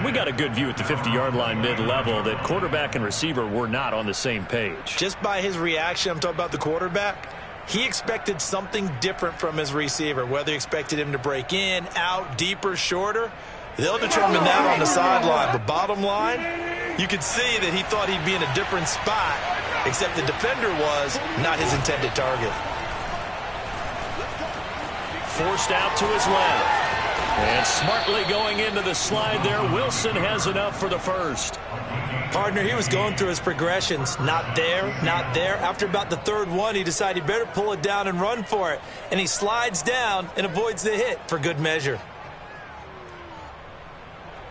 we got a good view at the 50-yard line mid-level that quarterback and receiver were not on the same page. Just by his reaction, I'm talking about the quarterback, he expected something different from his receiver. Whether he expected him to break in, out, deeper, shorter, they'll determine that on the sideline. But bottom line, you could see that he thought he'd be in a different spot, except the defender was not his intended target. Forced out to his left. And smartly going into the slide there, Wilson has enough for the first. Partner, he was going through his progressions. Not there, not there. After about the third one, he decided he better pull it down and run for it. And he slides down and avoids the hit for good measure.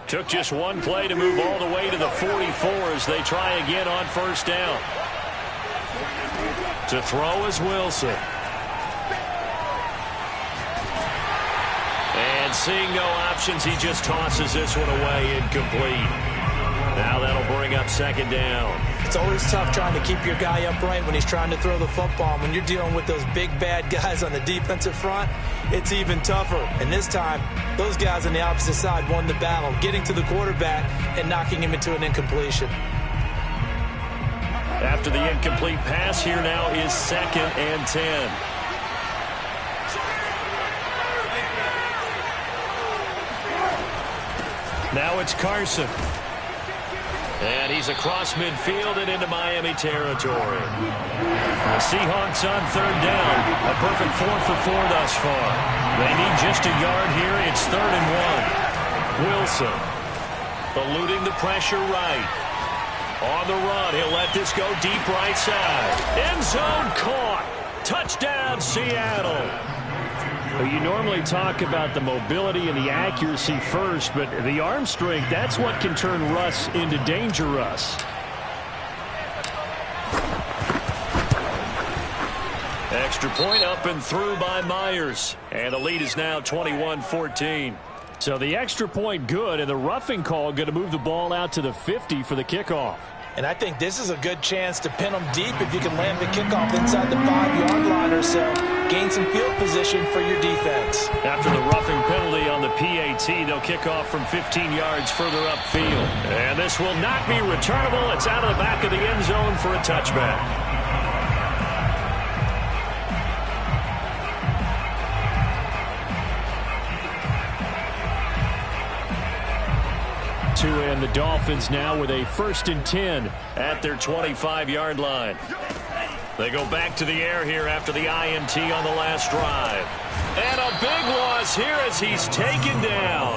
Took just one play to move all the way to the 44 as they try again on first down. To throw is Wilson. And seeing no options, he just tosses this one away, incomplete. Now that'll bring up second down. It's always tough trying to keep your guy upright when he's trying to throw the football. When you're dealing with those big, bad guys on the defensive front, it's even tougher. And this time, those guys on the opposite side won the battle, getting to the quarterback and knocking him into an incompletion. After the incomplete pass, here now is 2nd and 10. Now it's Carson. And he's across midfield and into Miami territory. The Seahawks on third down. A perfect 4 for 4 thus far. They need just a yard here. It's 3rd and 1. Wilson eluding the pressure right. On the run, he'll let this go deep right side. End zone caught. Touchdown, Seattle. You normally talk about the mobility and the accuracy first, but the arm strength, that's what can turn Russ into Danger Russ. Extra point up and through by Myers. And the lead is now 21-14. So the extra point good, and the roughing call going to move the ball out to the 50 for the kickoff. And I think this is a good chance to pin them deep if you can land the kickoff inside the 5-yard line or so. Gain some field position for your defense. After the roughing penalty on the PAT, they'll kick off from 15 yards further upfield. And this will not be returnable. It's out of the back of the end zone for a touchback. And the Dolphins now with a 1st and 10 at their 25-yard line. They go back to the air here after the INT on the last drive. And a big loss here as he's taken down.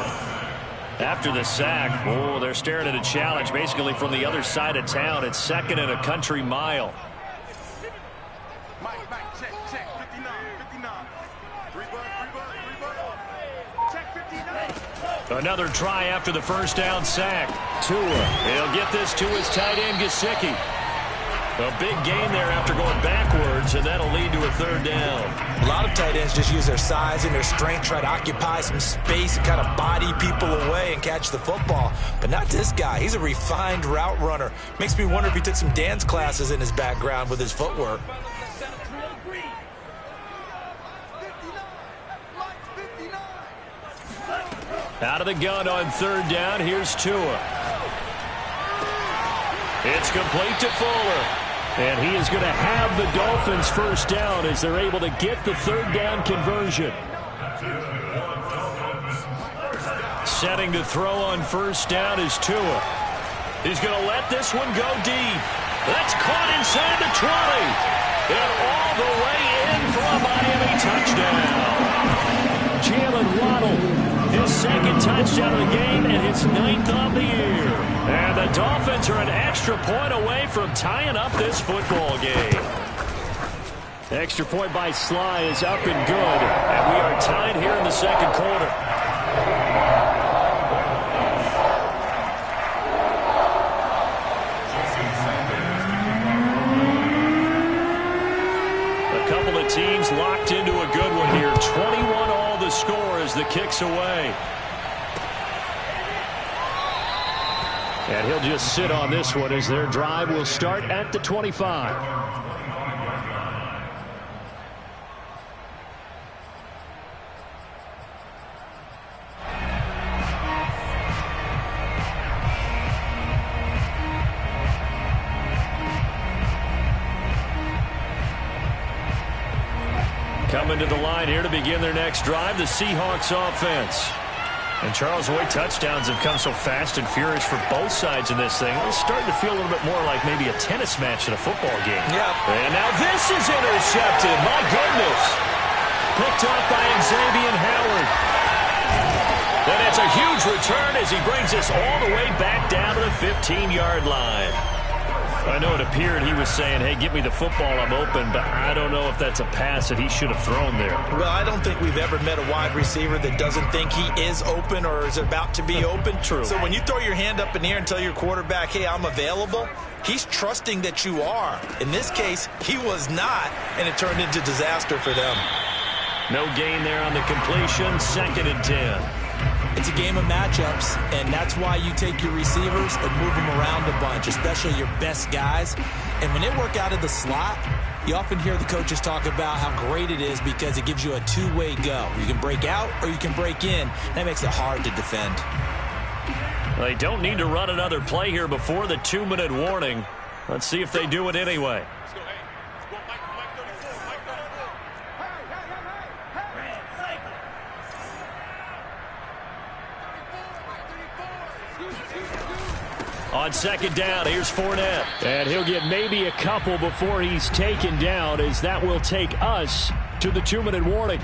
After the sack, oh, they're staring at a challenge basically from the other side of town. It's 2nd and a country mile. Another try after the first down sack. Tua, he'll get this to his tight end, Gesicki. A big gain there after going backwards, and that'll lead to a 3rd down. A lot of tight ends just use their size and their strength, try to occupy some space and kind of body people away and catch the football. But not this guy. He's a refined route runner. Makes me wonder if he took some dance classes in his background with his footwork. Out of the gun on 3rd down. Here's Tua. It's complete to Fuller. And he is going to have the Dolphins first down as they're able to get the 3rd down conversion. Setting to throw on first down is Tua. He's going to let this one go deep. That's caught inside the 20. And all the way in for a Miami touchdown. Jalen Waddle. His 2nd touchdown of the game and his 9th of the year. And the Dolphins are an extra point away from tying up this football game. Extra point by Sly is up and good. And we are tied here in the 2nd quarter. A couple of teams locked into a good one here. 21 all the score as the kick's away. And he'll just sit on this one as their drive will start at the 25. Coming to the line here to begin their next drive, the Seahawks offense. And Charles, the way touchdowns have come so fast and furious for both sides in this thing, it's starting to feel a little bit more like maybe a tennis match at a football game. Yeah. And now this is intercepted. My goodness. Picked up by Xavier Howard. And it's a huge return as he brings us all the way back down to the 15-yard line. I know it appeared he was saying, hey, get me the football, I'm open, but I don't know if that's a pass that he should have thrown there. Well, I don't think we've ever met a wide receiver that doesn't think he is open or is about to be open. True. So when you throw your hand up in the air and tell your quarterback, hey, I'm available, he's trusting that you are. In this case, he was not, and it turned into disaster for them. No gain there on the completion, 2nd and 10. It's a game of matchups, and that's why you take your receivers and move them around a bunch, especially your best guys. And when they work out of the slot, you often hear the coaches talk about how great it is because it gives you a two-way go. You can break out or you can break in. That makes it hard to defend. They don't need to run another play here before the 2-minute warning. Let's see if they do it anyway. On 2nd down, here's Fournette. And he'll get maybe a couple before he's taken down, as that will take us to the 2-minute warning.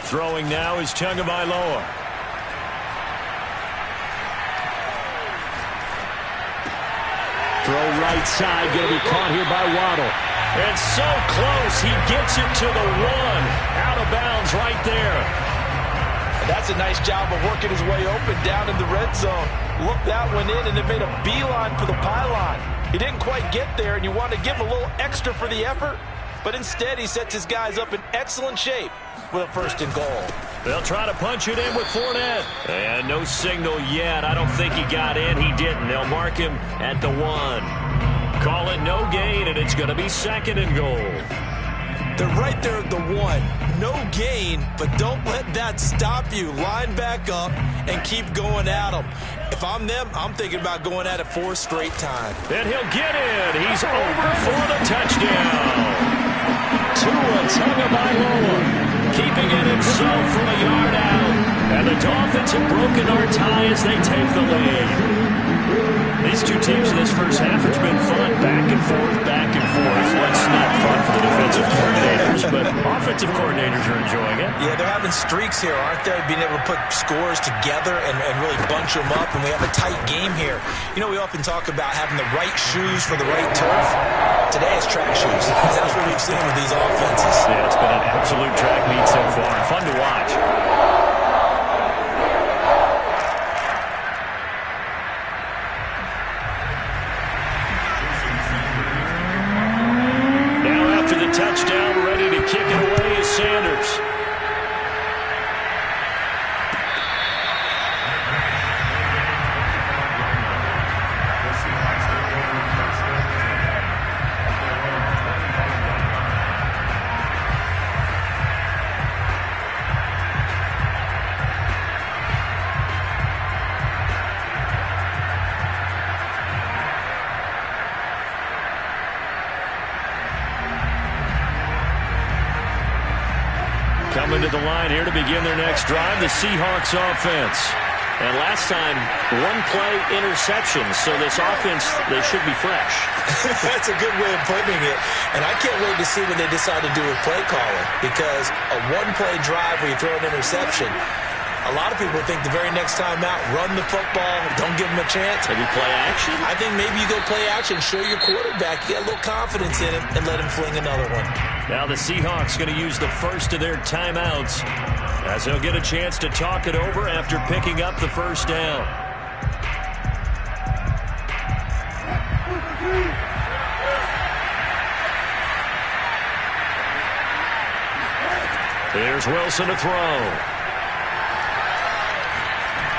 Throwing now is Tagovailoa. Throw right side, going to be caught here by Waddle. It's so close, he gets it to the 1. Out of bounds right there. That's a nice job of working his way open down in the red zone. Looked that one in and then made a beeline for the pylon. He didn't quite get there, and you want to give him a little extra for the effort, but instead he sets his guys up in excellent shape with a 1st and goal. They'll try to punch it in with Fournette. And no signal yet. I don't think he got in. He didn't. They'll mark him at the 1. Call it no gain, and it's going to be 2nd and goal. They're right there at the 1. No gain, but don't let that stop you. Line back up and keep going at them. If I'm them, I'm thinking about going at it 4 straight times. And he'll get in. He's over for the touchdown. Tua Tagovailoa keeping it himself from a yard out. And the Dolphins have broken our tie as they take the lead. These two teams in this first half, it's been fun. Back and forth, back and forth. Well, it's not fun for the defensive coordinators, but offensive coordinators are enjoying it. Yeah, they're having streaks here, aren't they? Being able to put scores together and really bunch them up, and we have a tight game here. You know, we often talk about having the right shoes for the right turf. Today it's track shoes. That's what we've seen with these offenses. Yeah, it's been an absolute track meet so far. Fun to watch. Touchdown, ready to kick it away is Sanders. Coming to the line here to begin their next drive, the Seahawks offense. And last time, 1-play interception, so this offense, they should be fresh. That's a good way of putting it. And I can't wait to see what they decide to do with play calling, because a 1-play drive where you throw an interception, A lot of people think the very next time out, run the football, don't give him a chance. Maybe play action? I think maybe you go play action, show your quarterback, you get a little confidence in him, and let him fling another one. Now the Seahawks going to use the first of their timeouts as they'll get a chance to talk it over after picking up the first down. Here's Wilson to throw.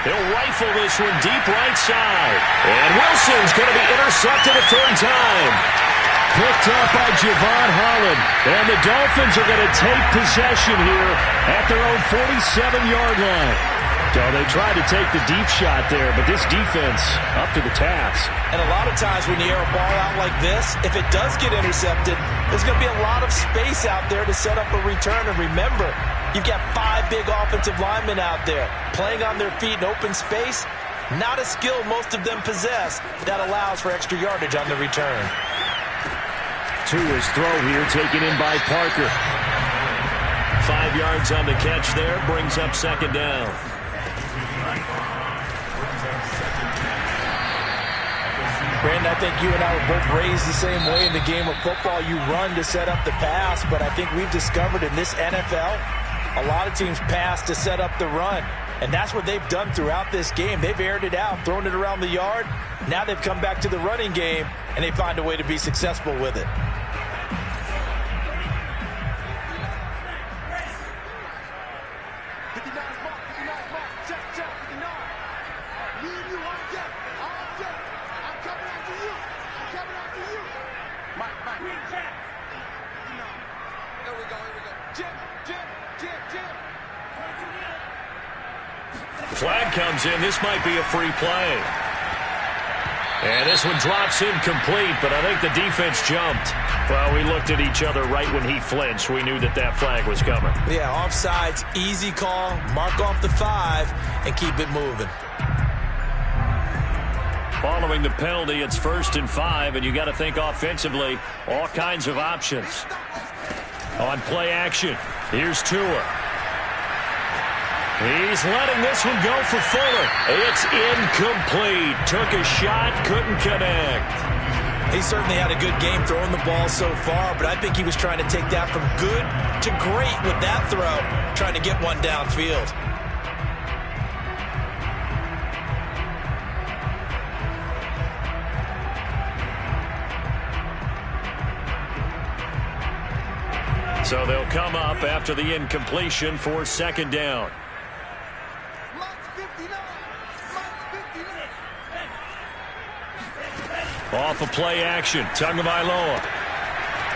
He'll rifle this one deep right side. And Wilson's going to be intercepted a third time. Picked up by Javon Holland. And the Dolphins are going to take possession here at their own 47-yard line. So they tried to take the deep shot there, but this defense up to the task. And a lot of times when you air a ball out like this, if it does get intercepted, there's going to be a lot of space out there to set up a return. And remember, you've got 5 big offensive linemen out there playing on their feet in open space. Not a skill most of them possess that allows for extra yardage on the return. Tua's throw here taken in by Parker. 5 yards on the catch there, brings up second down. Brandon, I think you and I were both raised the same way in the game of football. You run to set up the pass, but I think we've discovered in this NFL, a lot of teams pass to set up the run. And that's what they've done throughout this game. They've aired it out, thrown it around the yard. Now they've come back to the running game, and they find a way to be successful with it. Flag comes in. This might be a free play. And this one drops incomplete, but I think the defense jumped. Well, we looked at each other right when he flinched. We knew that that flag was coming. Yeah, offsides, easy call. Mark off the 5 and keep it moving. Following the penalty, it's 1st and 5, and you got to think offensively, all kinds of options. On play action, here's Tua. He's letting this one go for Fuller. It's incomplete. Took a shot, couldn't connect. He certainly had a good game throwing the ball so far, but I think he was trying to take that from good to great with that throw, trying to get one downfield. So they'll come up after the incompletion for second down. Off of play action, Tagovailoa.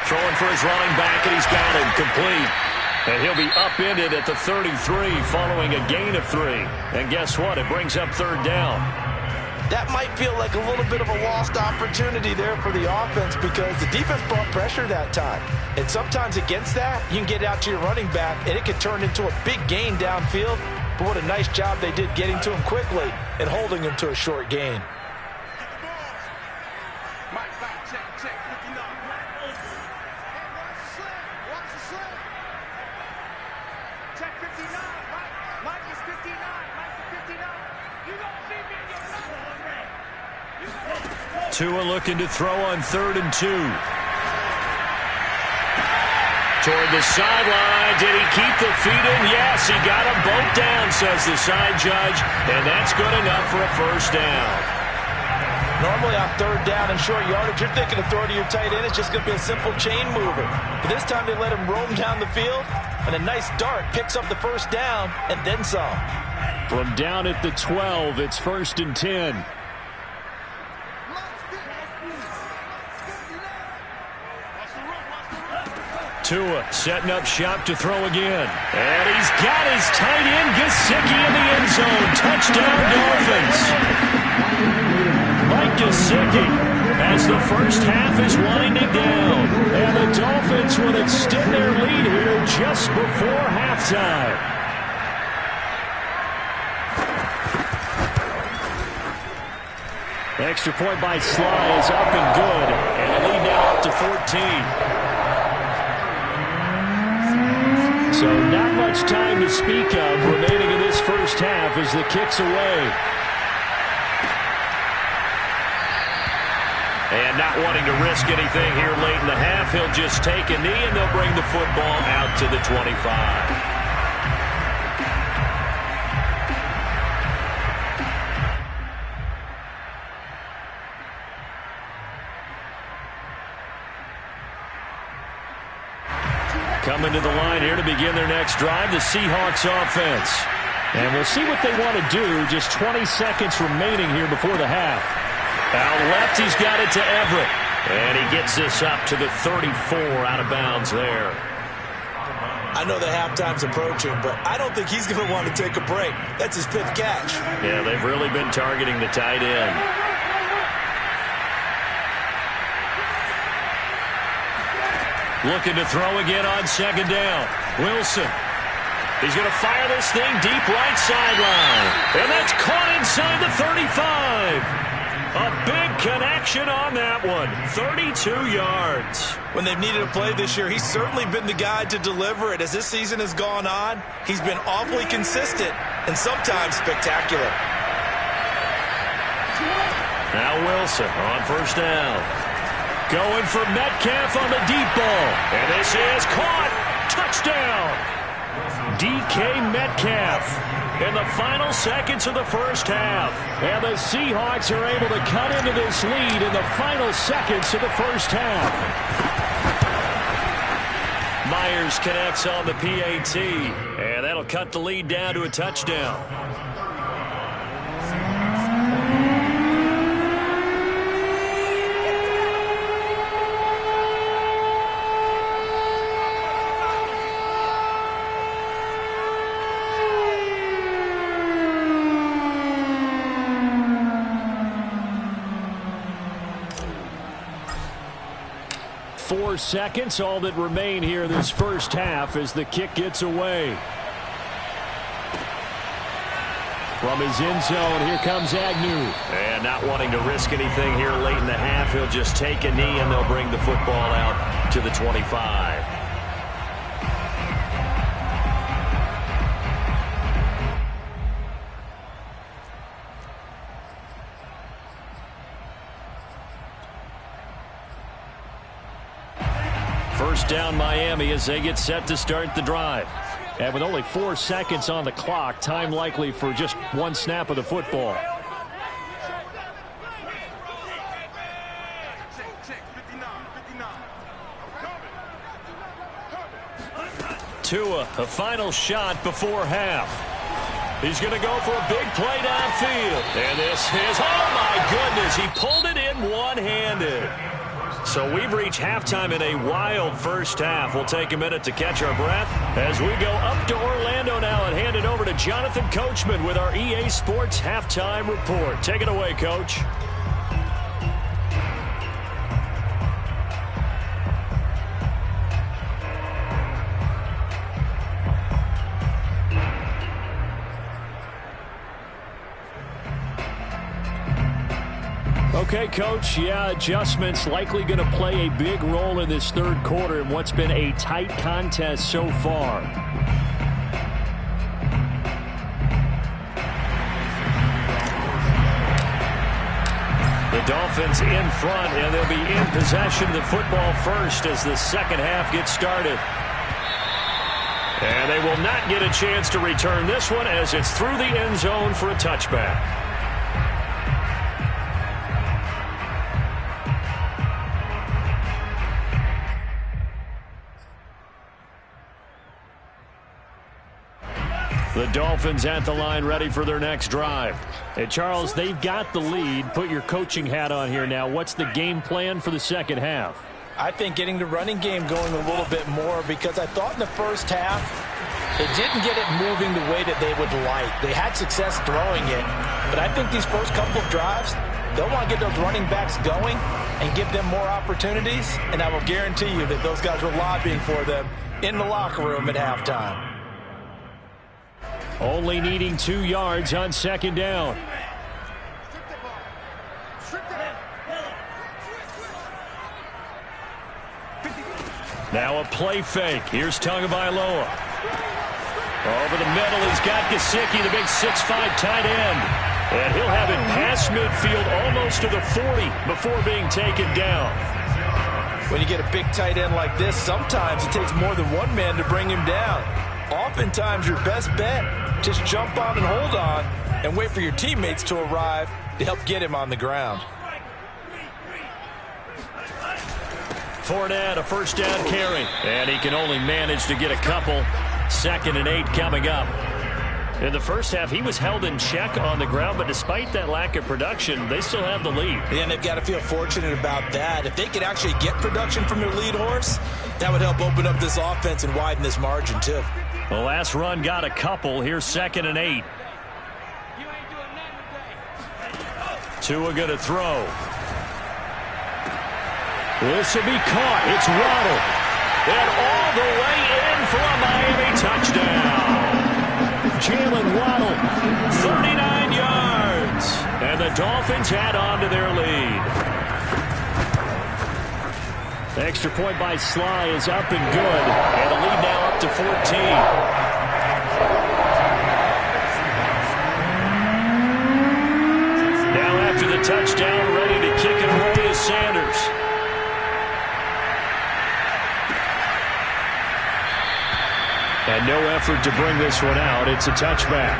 Throwing for his running back, and he's got him complete. And he'll be upended at the 33 following a gain of 3. And guess what? It brings up third down. That might feel like a little bit of a lost opportunity there for the offense because the defense brought pressure that time. And sometimes against that, you can get out to your running back, and it could turn into a big gain downfield. But what a nice job they did getting to him quickly and holding him to a short gain. Tua looking to throw on 3rd and 2. Toward the sideline. Did he keep the feet in? Yes, he got them both down, says the side judge. And that's good enough for a first down. Normally on 3rd down and short yardage, you're thinking to throw to your tight end. It's just going to be a simple chain mover. But this time they let him roam down the field. And a nice dart picks up the first down and then some. From down at the 12, it's 1st and 10. Tua setting up shop to throw again. And he's got his tight end, Gesicki, in the end zone. Touchdown, Dolphins. Mike Gesicki, as the first half is winding down. And the Dolphins will extend their lead here just before halftime. Extra point by Sly is up and good. And the lead now up to 14. So not much time to speak of remaining in this first half as the kick's away. And not wanting to risk anything here late in the half, he'll just take a knee and they'll bring the football out to the 25. Coming to the line here to begin their next drive, the Seahawks offense. And we'll see what they want to do. Just 20 seconds remaining here before the half. Out left, he's got it to Everett. And he gets this up to the 34 out of bounds there. I know the halftime's approaching, but I don't think he's going to want to take a break. That's his 5th catch. Yeah, they've really been targeting the tight end. Looking to throw again on 2nd down. Wilson. He's going to fire this thing deep right sideline. And that's caught inside the 35. A big connection on that one. 32 yards. When they've needed a play this year, he's certainly been the guy to deliver it. As this season has gone on, he's been awfully consistent and sometimes spectacular. Now Wilson on 1st down. Going for Metcalf on the deep ball. And this is caught. Touchdown. DK Metcalf in the final seconds of the first half. And the Seahawks are able to cut into this lead in the final seconds of the first half. Myers connects on the PAT. And that'll cut the lead down to a touchdown. Seconds, all that remain here this first half as the kick gets away. From his end zone, here comes Agnew. And not wanting to risk anything here late in the half, he'll just take a knee and they'll bring the football out to the 25. First down Miami as they get set to start the drive. And with only 4 seconds on the clock, time likely for just one snap of the football. Tua, a final shot before half. He's going to go for a big play downfield. And this is, oh my goodness, he pulled it in one-handed. So we've reached halftime in a wild first half. We'll take a minute to catch our breath as we go up to Orlando now and hand it over to Jonathan Coachman with our EA Sports Halftime Report. Take it away, Coach. Okay, Coach, yeah, adjustments likely going to play a big role in this third quarter in what's been a tight contest so far. The Dolphins in front, and they'll be in possession of the football first as the second half gets started. And they will not get a chance to return this one as it's through the end zone for a touchback. The Dolphins at the line ready for their next drive. Hey, Charles, they've got the lead. Put your coaching hat on here now. What's the game plan for the second half? I think getting the running game going a little bit more because I thought in the first half they didn't get it moving the way that they would like. They had success throwing it, but I think these first couple of drives, they'll want to get those running backs going and give them more opportunities, and I will guarantee you that those guys were lobbying for them in the locker room at halftime. Only needing 2 yards on second down. Now a play fake. Here's Tagovailoa. Over the middle, he's got Gesicki, the big 6'5" tight end. And he'll have it past midfield almost to the 40 before being taken down. When you get a big tight end like this, sometimes it takes more than one man to bring him down. Oftentimes, your best bet, just jump on and hold on and wait for your teammates to arrive to help get him on the ground. Fournette, a first down carry. And he can only manage to get a couple. 2nd and 8 coming up. In the first half, he was held in check on the ground, but despite that lack of production, they still have the lead. And they've got to feel fortunate about that. If they could actually get production from their lead horse, that would help open up this offense and widen this margin, too. The last run got a couple. Here's 2nd and 8. Tua going to throw. This will be caught. It's Waddle. And all the way in for a Miami touchdown. Jalen Waddle, 39 yards. And the Dolphins add on to their lead. The extra point by Sly is up and good. And the lead now up to 14. Now after the touchdown, ready to kick it away is Sanders. And no effort to bring this one out. It's a touchback.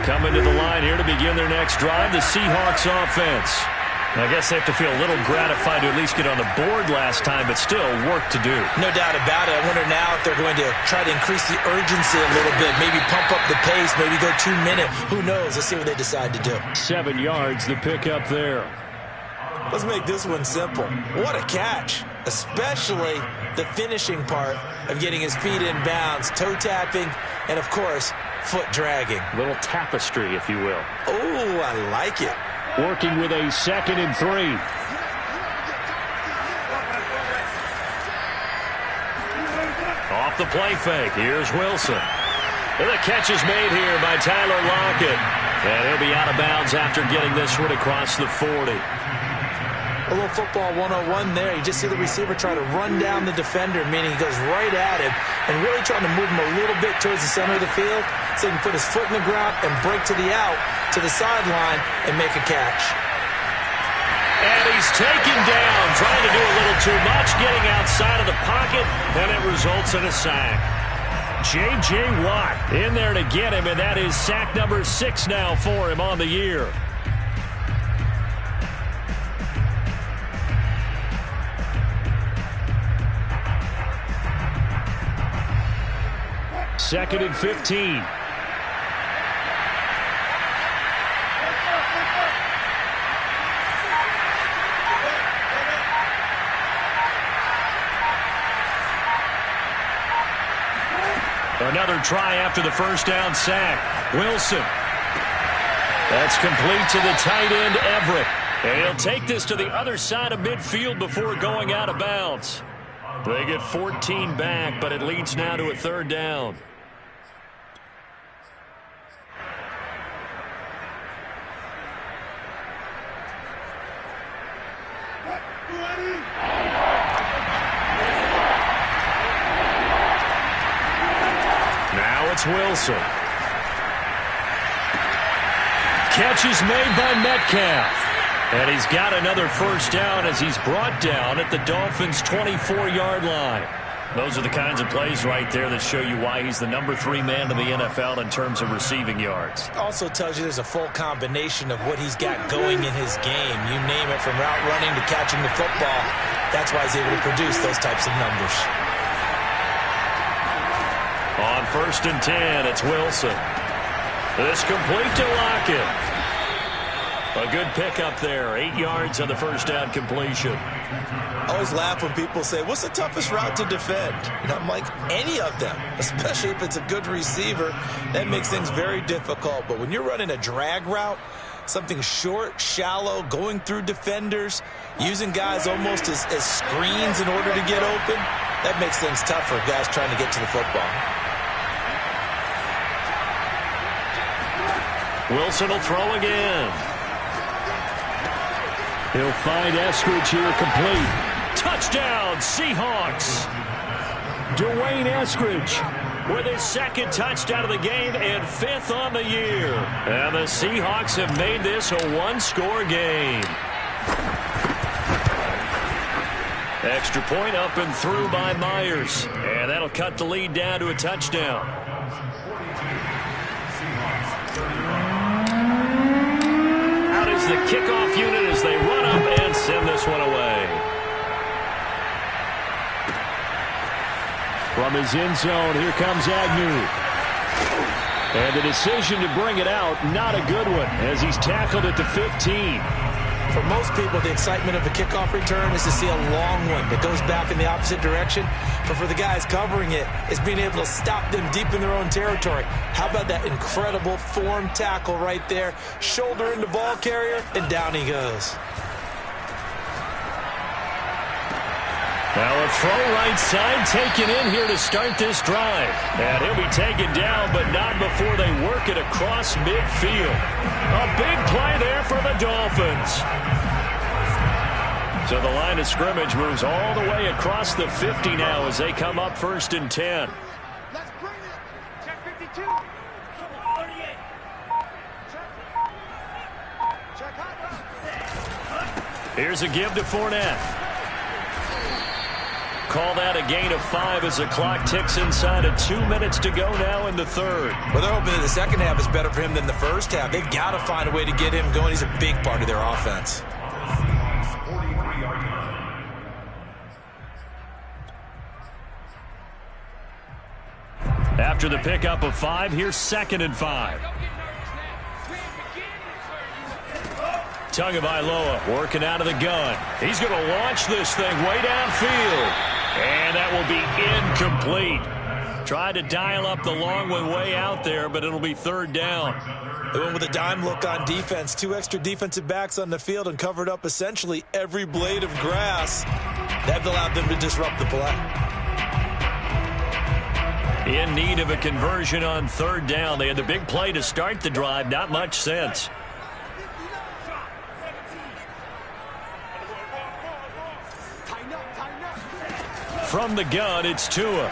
Coming to the line here to begin their next drive, the Seahawks offense. I guess they have to feel a little gratified to at least get on the board last time, but still work to do. No doubt about it. I wonder now if they're going to try to increase the urgency a little bit, maybe pump up the pace, maybe go 2 minute. Who knows? Let's see what they decide to do. 7 yards, the pickup there. Let's make this one simple. What a catch, especially the finishing part of getting his feet in bounds, toe tapping, and, of course, foot dragging. Little tapestry, if you will. Oh, I like it. Working with a 2nd and 3. Off the play fake. Here's Wilson. And the catch is made here by Tyler Lockett. And he'll be out of bounds after getting this one across the 40. A little football 101 there. You just see the receiver try to run down the defender, meaning he goes right at him and really trying to move him a little bit towards the center of the field so he can put his foot in the ground and break to the out, to the sideline, and make a catch. And he's taken down, trying to do a little too much, getting outside of the pocket, and it results in a sack. J.J. Watt in there to get him, and that is sack number 6 now for him on the year. Second and 15. Another try after the first down sack. Wilson. That's complete to the tight end, Everett. And he'll take this to the other side of midfield before going out of bounds. They get 14 back, but it leads now to a 3rd down. Now it's Wilson. Catch is made by Metcalf. And he's got another first down as he's brought down at the Dolphins' 24-yard line. Those are the kinds of plays right there that show you why he's the number 3 man in the NFL in terms of receiving yards. Also tells you there's a full combination of what he's got going in his game. You name it, from route running to catching the football. That's why he's able to produce those types of numbers. On 1st and 10, it's Wilson. This complete to Lockett. A good pickup there. 8 yards on the first down completion. I always laugh when people say, what's the toughest route to defend? And I'm like, any of them, especially if it's a good receiver. That makes things very difficult. But when you're running a drag route, something short, shallow, going through defenders, using guys almost as screens in order to get open, that makes things tough for guys trying to get to the football. Wilson will throw again. He'll find Eskridge here complete. Touchdown, Seahawks. Dwayne Eskridge with his second touchdown of the game and 5th on the year. And the Seahawks have made this a one-score game. Extra point up and through by Myers. And that'll cut the lead down to a touchdown. Out is the kickoff unit as they run up and send this one away. From his end zone, here comes Agnew. And the decision to bring it out, not a good one, as he's tackled at the 15. For most people, the excitement of a kickoff return is to see a long one that goes back in the opposite direction. But for the guys covering it, it's being able to stop them deep in their own territory. How about that incredible form tackle right there? Shoulder into ball carrier, and down he goes. Now a throw right side taken in here to start this drive. And he'll be taken down, but not before they work it across midfield. A big play there for the Dolphins. So the line of scrimmage moves all the way across the 50 now as they come up 1st and 10. Let's bring it. Check 52. Check hot. Here's a give to Fournette. Call that a gain of 5 as the clock ticks inside of 2 minutes to go now in the 3rd. Well, they're hoping that the second half is better for him than the first half. They've got to find a way to get him going. He's a big part of their offense. After the pickup of 5, here's 2nd and 5. Tagovailoa working out of the gun. He's going to launch this thing way downfield. And that will be incomplete. Tried to dial up the long one way out there, but it'll be 3rd down. They went with a dime look on defense. 2 extra defensive backs on the field and covered up essentially every blade of grass. That allowed them to disrupt the play. In need of a conversion on 3rd down. They had the big play to start the drive. Not much sense. From the gun, it's Tua.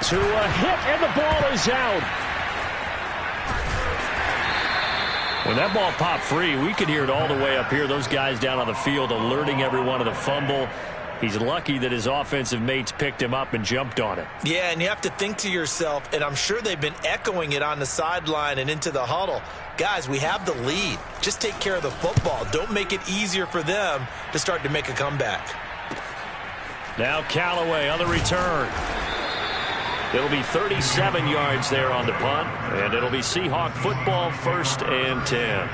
Tua hit, and the ball is out. When that ball popped free, we could hear it all the way up here. Those guys down on the field alerting everyone of the fumble. He's lucky that his offensive mates picked him up and jumped on it. Yeah, and you have to think to yourself, and I'm sure they've been echoing it on the sideline and into the huddle. Guys, we have the lead. Just take care of the football. Don't make it easier for them to start to make a comeback. Now Callaway on the return. It'll be 37 yards there on the punt, and it'll be Seahawk football 1st and 10.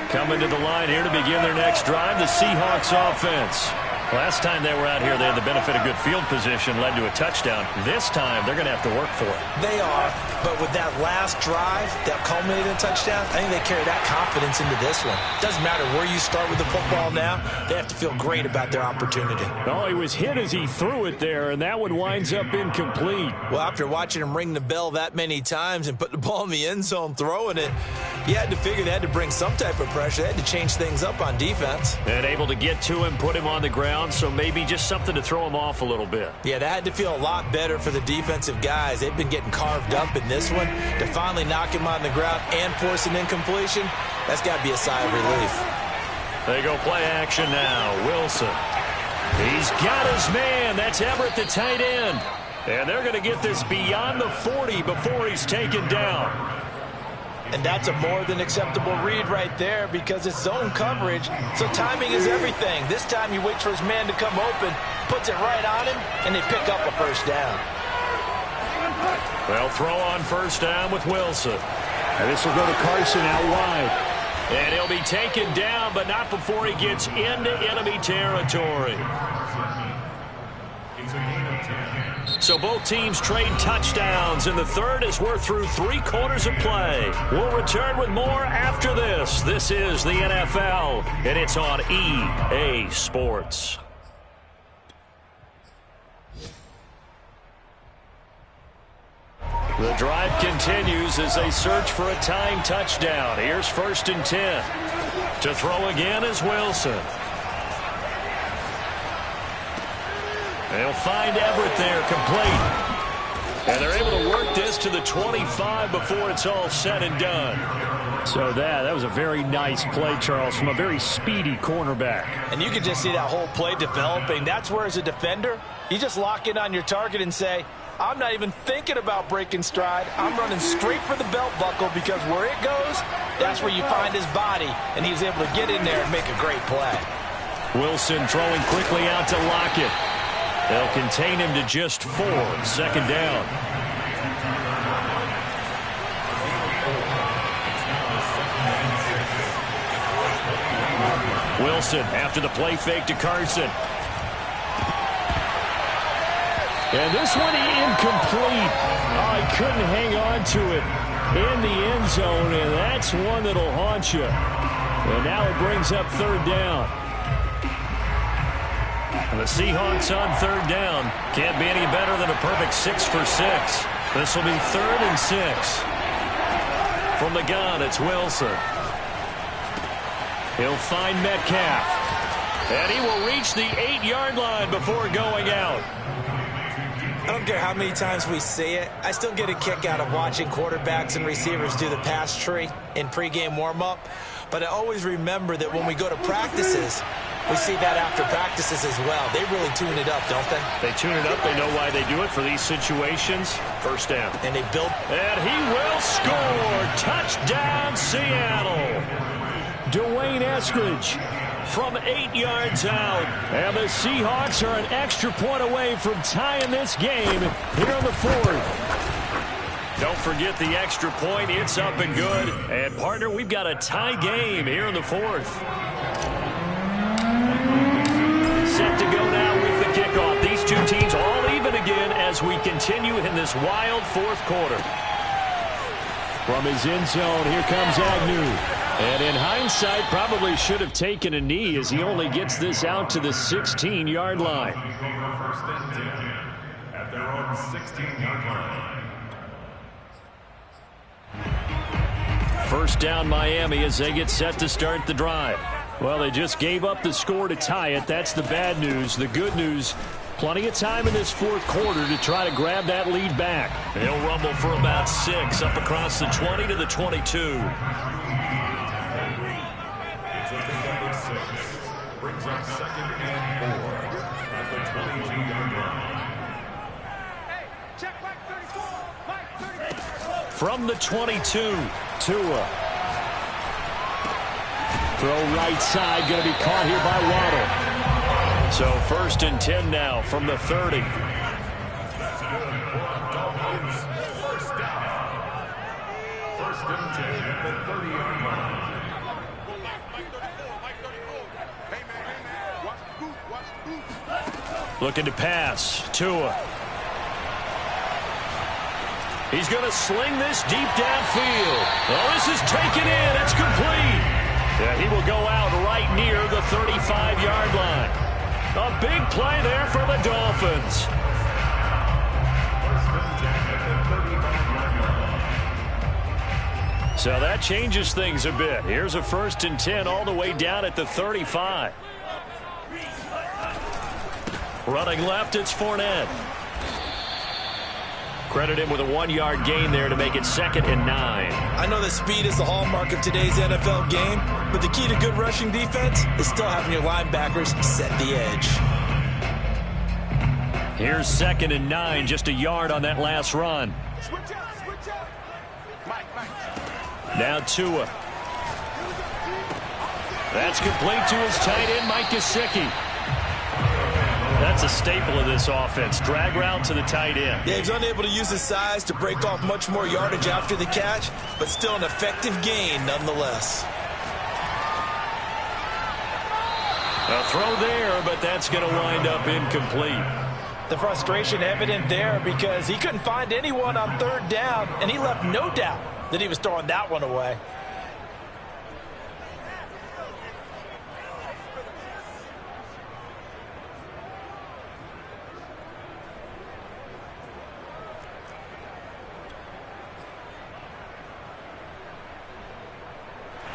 Coming to the line here to begin their next drive, the Seahawks offense. Last time they were out here, they had the benefit of good field position, led to a touchdown. This time, they're going to have to work for it. They are, but with that last drive that culminated in a touchdown, I think they carry that confidence into this one. Doesn't matter where you start with the football now, they have to feel great about their opportunity. Oh, he was hit as he threw it there, and that one winds up incomplete. Well, after watching him ring the bell that many times and put the ball in the end zone throwing it, you had to figure they had to bring some type of pressure. They had to change things up on defense. And able to get to him, put him on the ground, so maybe just something to throw him off a little bit. Yeah, that had to feel a lot better for the defensive guys. They've been getting carved up in this one. To finally knock him on the ground and force an incompletion, that's got to be a sigh of relief. They go play action now. Wilson. He's got his man. That's Everett, the tight end. And they're going to get this beyond the 40 before he's taken down. And that's a more than acceptable read right there because it's zone coverage, so timing is everything. This time he waits for his man to come open, puts it right on him, and they pick up a 1st down. They'll throw on 1st down with Wilson. And this will go to Carson out wide. And he'll be taken down, but not before he gets into enemy territory. So both teams trade touchdowns in the 3rd as we're through 3 quarters of play. We'll return with more after this. This is the NFL, and it's on EA Sports. The drive continues as they search for a tying touchdown. Here's 1st and 10. To throw again is Wilson. They'll find Everett there, complete. And they're able to work this to the 25 before it's all said and done. So that was a very nice play, Charles, from a very speedy cornerback. And you can just see that whole play developing. That's where, as a defender, you just lock in on your target and say, I'm not even thinking about breaking stride. I'm running straight for the belt buckle, because where it goes, that's where you find his body. And he's able to get in there and make a great play. Wilson throwing quickly out to Lockett. They'll contain him to just 4. 2nd down. Wilson after the play fake to Carson. And this one incomplete. Oh, he couldn't hang on to it in the end zone, and that's one that'll haunt you. And now it brings up 3rd down. And the Seahawks on 3rd down. Can't be any better than a perfect 6 for 6. This will be 3rd and 6. From the gun, it's Wilson. He'll find Metcalf. And he will reach the 8-yard line before going out. I don't care how many times we say it, I still get a kick out of watching quarterbacks and receivers do the pass tree in pregame warm-up. But I always remember that when we go to practices, we see that after practices as well. They really tune it up, don't they? They tune it up. They know why they do it for these situations. 1st down. And they build. And he will score. Touchdown, Seattle. Dwayne Eskridge from 8 yards out. And the Seahawks are an extra point away from tying this game here in the 4th. Don't forget the extra point. It's up and good. And, partner, we've got a tie game here in the 4th. Set to go now with the kickoff. These two teams all even again as we continue in this wild 4th quarter. From his end zone, here comes Agnew. And in hindsight, probably should have taken a knee as he only gets this out to the 16-yard line. 1st and 10 at their own 16-yard line. 1st down Miami as they get set to start the drive. Well, they just gave up the score to tie it. That's the bad news. The good news, plenty of time in this 4th quarter to try to grab that lead back. They'll rumble for about 6 up across the 20 to the 22. Brings up 2nd and 4 at the 22-yard line. Hey, check Mike 34. Mike 34. From the 22, Tua. Throw right side, going to be caught here by Waddle. So 1st and 10 now from the 30. That's good for Dolphins. 1st down. 1st and 10 at the 30-yard line. Looking to pass. Tua. He's going to sling this deep downfield. Oh, this is taken in. It's complete. Yeah, he will go out right near the 35-yard line. A big play there for the Dolphins. 1st and 10 at the 35-yard line. So that changes things a bit. Here's a 1st and 10 all the way down at the 35. Running left, it's Fournette. Credit him with a 1-yard gain there to make it 2nd and 9. I know that speed is the hallmark of today's NFL game, but the key to good rushing defense is still having your linebackers set the edge. Here's 2nd and 9, just a yard on that last run. Switch out, switch out. Mike. Now Tua. That's complete to his tight end, Mike Gesicki. That's a staple of this offense. Drag route to the tight end. Yeah, he's unable to use his size to break off much more yardage after the catch, but still an effective gain nonetheless. A throw there, but that's going to wind up incomplete. The frustration evident there because he couldn't find anyone on 3rd down, and he left no doubt that he was throwing that one away.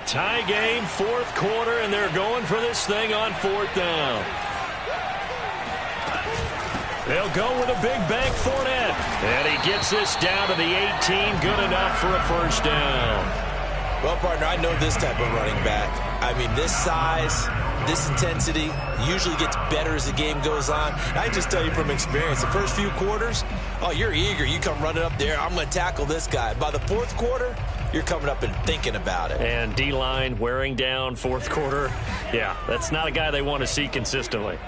Tie game, fourth quarter, and they're going for this thing on fourth down. They'll go with a big bank Fournette. And he gets this down to the 18. Good enough for a first down. Well, partner, I know this type of running back. I mean, this size, this intensity usually gets better as the game goes on. And I just tell you from experience, the first few quarters, oh, you're eager. You come running up there, I'm going to tackle this guy. By the fourth quarter, you're coming up and thinking about it. And D-line wearing down fourth quarter. Yeah, that's not a guy they want to see consistently.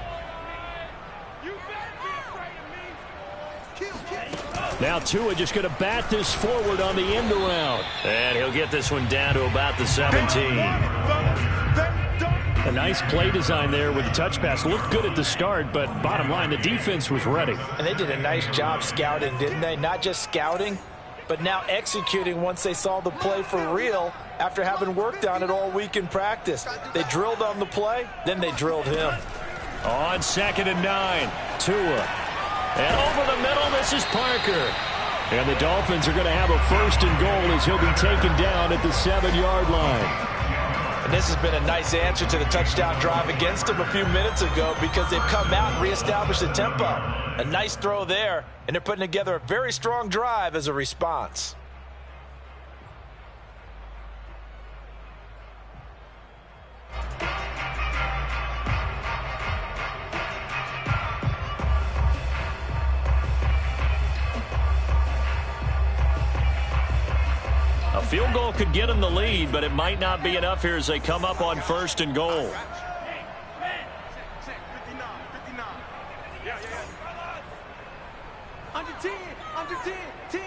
Now Tua just going to bat this forward on the end around. And he'll get this one down to about the 17. A nice play design there with the touch pass. Looked good at the start, but bottom line, the defense was ready. And they did a nice job scouting, didn't they? Not just scouting, but now executing once they saw the play for real after having worked on it all week in practice. They drilled on the play, then they drilled him. On 2nd and 9, Tua. And over the middle, this is Parker. And the Dolphins are going to have a 1st and goal as he'll be taken down at the 7-yard line. And this has been a nice answer to the touchdown drive against them a few minutes ago because they've come out and reestablished the tempo. A nice throw there, and they're putting together a very strong drive as a response. A field goal could get them the lead, but it might not be enough here as they come up on 1st and goal. Under 10, 10.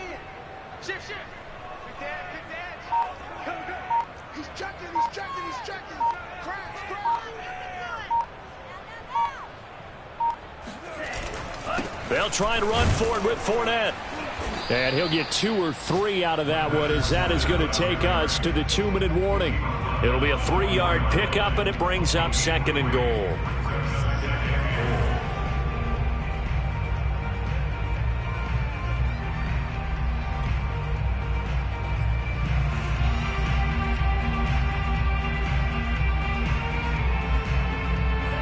Shift. Pick that. Go. He's checking. Crash. They'll try and run forward with Fournette. And he'll get 2 or 3 out of that one as that is going to take us to the 2-minute warning. It'll be a 3-yard pickup, and it brings up 2nd and goal.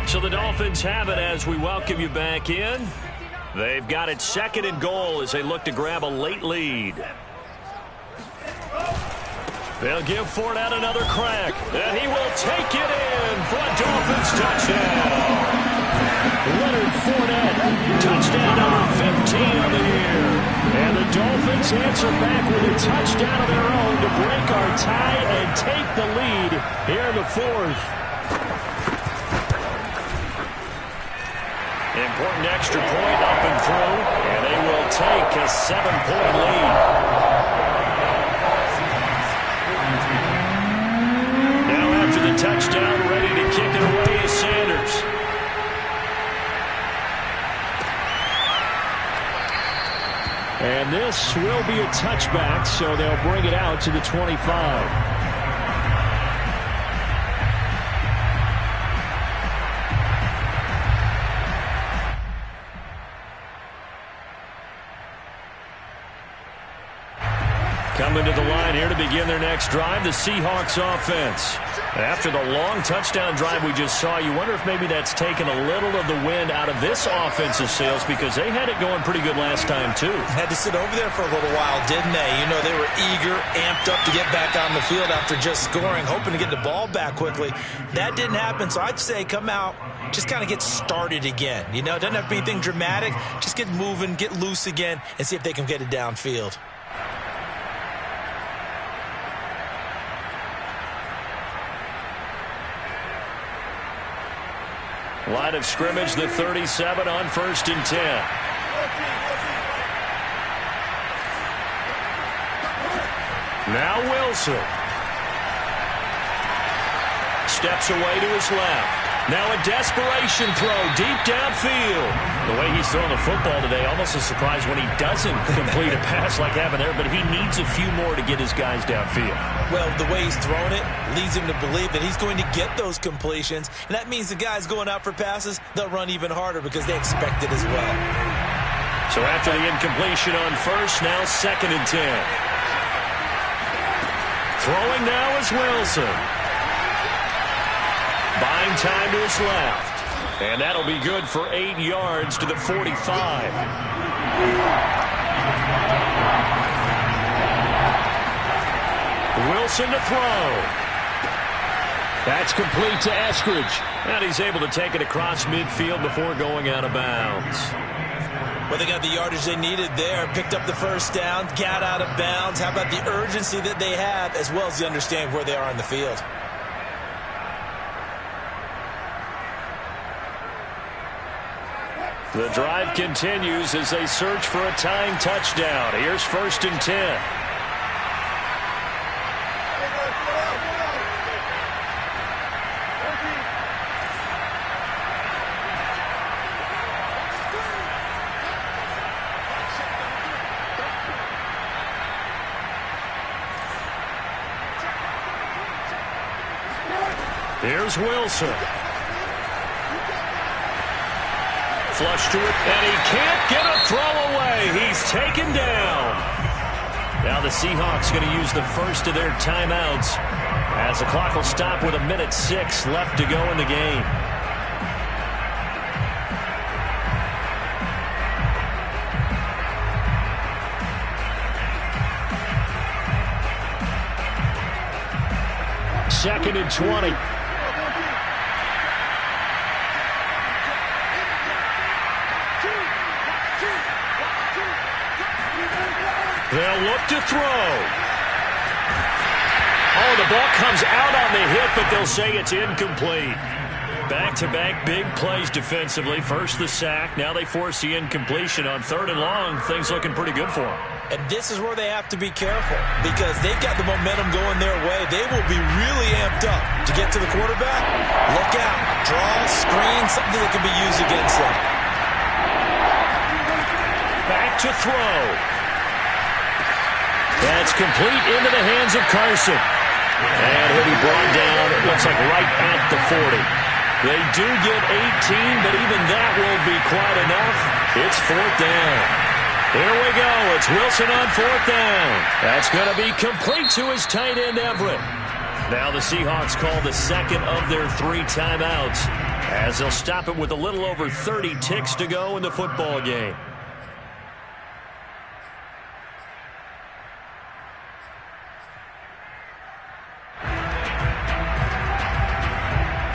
So the Dolphins have it as we welcome you back in. They've got it 2nd and goal as they look to grab a late lead. They'll give Fournette another crack, and he will take it in for a Dolphins touchdown. Leonard Fournette, touchdown number 15 on the year. And the Dolphins answer back with a touchdown of their own to break our tie and take the lead here in the 4th. Important extra point up and through, and they will take a 7-point lead. Now after the touchdown, ready to kick it away is Sanders. And this will be a touchback, so they'll bring it out to the 25. Coming to the line here to begin their next drive, the Seahawks offense. After the long touchdown drive we just saw, you wonder if maybe that's taken a little of the wind out of this offensive sails because they had it going pretty good last time too. Had to sit over there for a little while, didn't they? You know, they were eager, amped up to get back on the field after just scoring, hoping to get the ball back quickly. That didn't happen, so I'd say come out, just kind of get started again. You know, it doesn't have to be anything dramatic. Just get moving, get loose again, and see if they can get it downfield. Line of scrimmage, the 37 on 1st and 10. Now Wilson. Steps away to his left. Now a desperation throw deep downfield. The way he's throwing the football today, almost a surprise when he doesn't complete a pass like happened there, but he needs a few more to get his guys downfield. Well, the way he's throwing it leads him to believe that he's going to get those completions, and that means the guys going out for passes, they'll run even harder because they expect it as well. So after the incompletion on 1st, now 2nd and 10. Throwing now is Wilson. Running time to his left. And that'll be good for 8 yards to the 45. Wilson to throw. That's complete to Eskridge. And he's able to take it across midfield before going out of bounds. Well, they got the yardage they needed there. Picked up the first down, got out of bounds. How about the urgency that they have, as well as the understanding where they are on the field? The drive continues as they search for a tying touchdown. Here's 1st and 10. Here's Wilson. Flush to it, and he can't get a throw away. He's taken down. Now the Seahawks going to use the first of their timeouts as the clock will stop with 1:06 left to go in the game. Second and 20. They'll look to throw. Oh, the ball comes out on the hit, but they'll say it's incomplete. Back-to-back big plays defensively. First the sack. Now they force the incompletion on 3rd and long. Things looking pretty good for them. And this is where they have to be careful because they've got the momentum going their way. They will be really amped up to get to the quarterback. Look out. Draw, screen, something that can be used against them. Back to throw. That's complete into the hands of Carson. And he'll be brought down, it looks like right at the 40. They do get 18, but even that won't be quite enough. It's 4th down. Here we go. It's Wilson on 4th down. That's going to be complete to his tight end, Everett. Now the Seahawks call the second of their 3 timeouts as they'll stop it with a little over 30 ticks to go in the football game.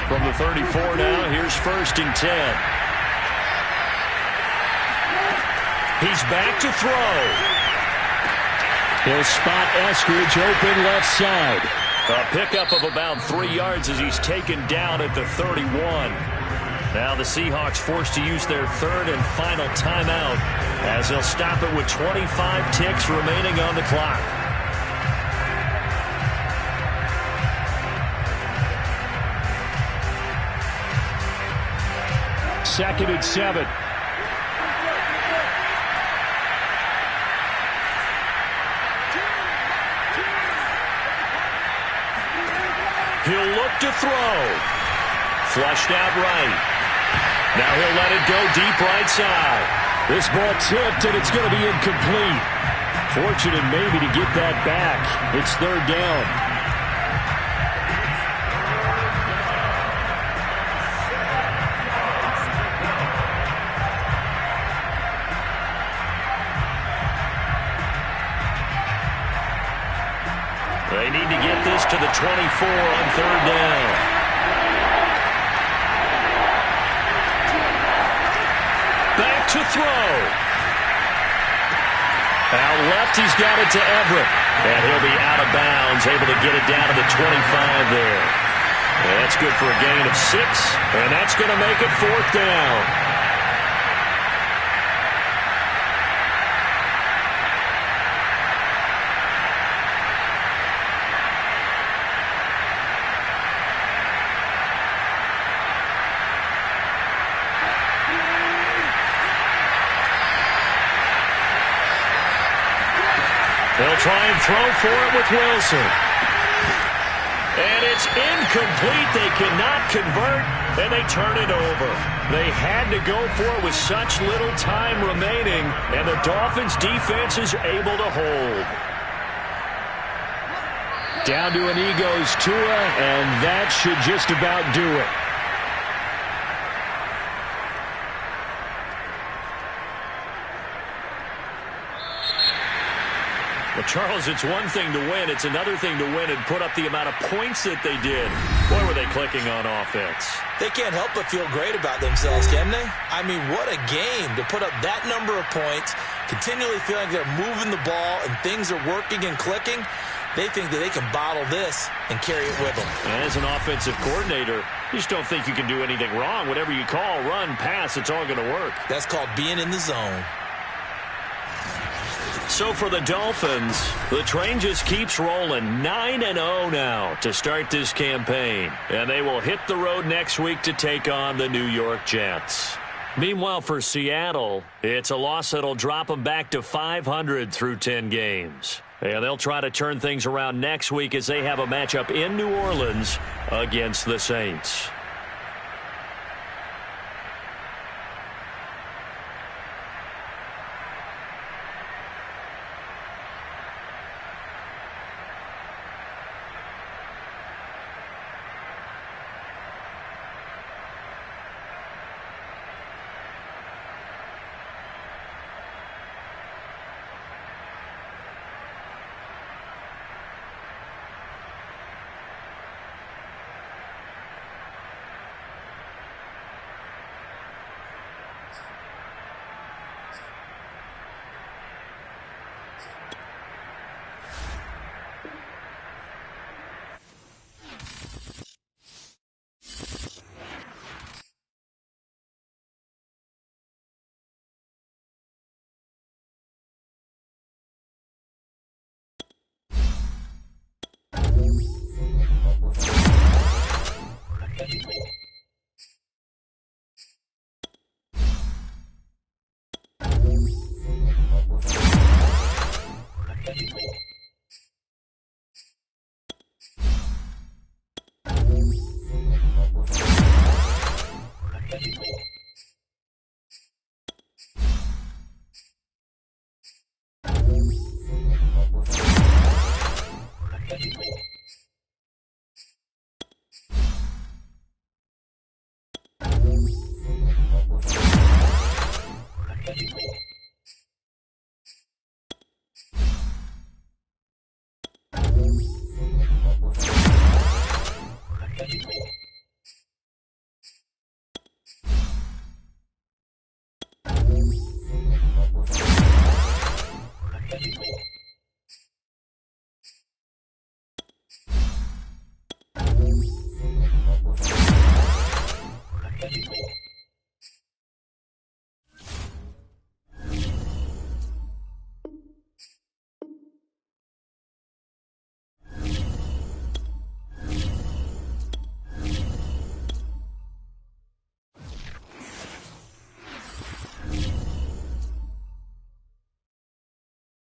From the 34 now, here's 1st and 10. He's back to throw. He'll spot Eskridge open left side. A pickup of about 3 yards as he's taken down at the 31. Now the Seahawks forced to use their 3rd and final timeout as they'll stop it with 25 ticks remaining on the clock. Second and 7. He'll look to throw. Flushed out right. Now he'll let it go deep right side. This ball tipped, and it's going to be incomplete. Fortunate maybe to get that back. It's 3rd down. They need to get this to the 24 on 3rd down. Back to throw. Out left, he's got it to Everett. And he'll be out of bounds, able to get it down to the 25 there. And that's good for a gain of 6, and that's going to make it 4th down. They'll try and throw for it with Wilson. And it's incomplete. They cannot convert, and they turn it over. They had to go for it with such little time remaining, and the Dolphins' defense is able to hold. Down to an Eagles Tua, and that should just about do it. Well, Charles, it's one thing to win. It's another thing to win and put up the amount of points that they did. Boy, were they clicking on offense. They can't help but feel great about themselves, can they? I mean, what a game to put up that number of points, continually feeling like they're moving the ball and things are working and clicking. They think that they can bottle this and carry it with them. And as an offensive coordinator, you just don't think you can do anything wrong. Whatever you call, run, pass, it's all going to work. That's called being in the zone. So for the Dolphins, the train just keeps rolling 9-0 now to start this campaign. And they will hit the road next week to take on the New York Jets. Meanwhile, for Seattle, it's a loss that'll drop them back to 500 through 10 games. And they'll try to turn things around next week as they have a matchup in New Orleans against the Saints.